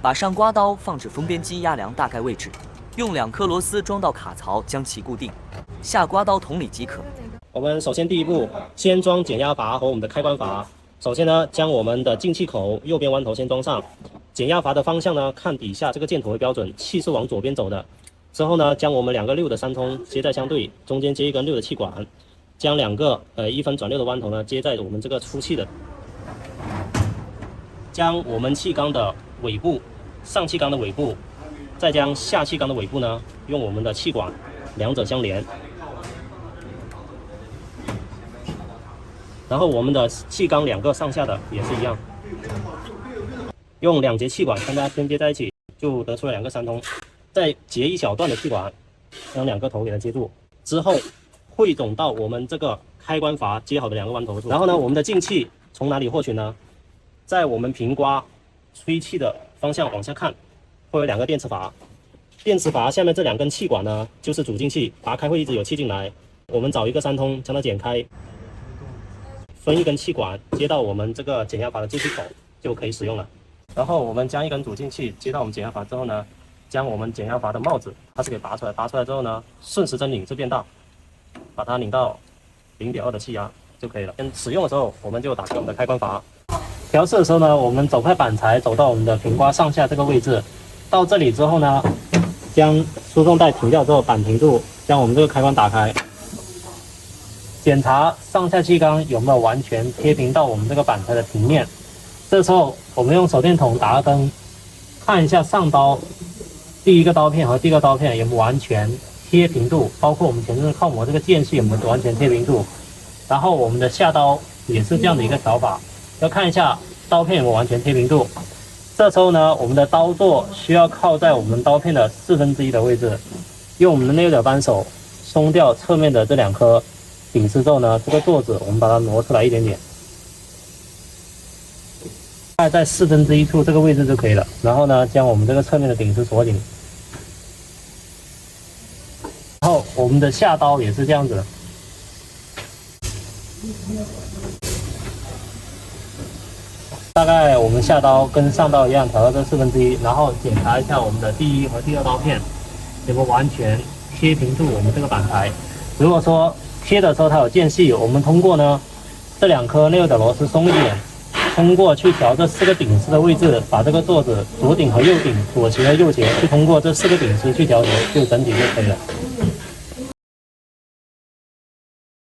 把上刮刀放置封边机压量大概位置，用2颗螺丝装到卡槽将其固定，下刮刀桶里即可。我们首先第一步，先装减压阀和我们的开关阀。首先呢，将我们的进气口右边弯头先装上，减压阀的方向呢，看底下这个箭头为标准，气是往左边走的。之后呢，将我们2个6的3通接在相对，中间接一根6的气管，将2个1分转6的弯头呢接在我们这个出气的，将我们气缸的尾部，上气缸的尾部，再将下气缸的尾部呢，用我们的气管两者相连。然后我们的气缸2个上下的也是一样，用2节气管跟它连接在一起，就得出了2个3通。再截一小段的气管，将2个头给它接住，之后汇总到我们这个开关阀接好的2个弯头处。然后呢，我们的进气从哪里获取呢？在我们平刮吹气的方向往下看，会有2个电磁阀。电磁阀下面这2根气管呢，就是主进气，拔开会一直有气进来。我们找一个3通，将它剪开。分一根气管接到我们这个减压阀的进气口就可以使用了。然后我们将一根主进气接到我们减压阀之后呢，将我们减压阀的帽子它是给拔出来，拔出来之后呢，顺时针拧至变大，把它拧到0.2的气压就可以了。使用的时候我们就打开我们的开关阀。调试的时候呢，我们走块板材走到我们的平刮上下这个位置，到这里之后呢，将输送带停掉之后板停住，将我们这个开关打开。检查上下气缸有没有完全贴平到我们这个板材的平面。这时候我们用手电筒打个灯，看一下上刀第一个刀片和第二个刀片有没有完全贴平度，包括我们前面靠模这个间隙有没有完全贴平度。然后我们的下刀也是这样的一个调法，要看一下刀片有没有完全贴平度。这时候呢，我们的刀座需要靠在我们刀片的1/4的位置，用我们的内角扳手松掉侧面的这2颗顶丝之后呢，这个座子我们把它挪出来一点点，大概在1/4处这个位置就可以了。然后呢，将我们这个侧面的顶丝锁紧。然后我们的下刀也是这样子，大概我们下刀跟上刀一样调到这1/4，然后检查一下我们的第1和第2刀片有没有完全贴平住我们这个板材。如果说贴的时候它有间隙，我们通过呢这2颗内的螺丝松一点，通过去调这4个顶丝的位置，把这个座子左顶和右顶、左斜和右斜去通过这4个顶丝去调节，就整体就可以了。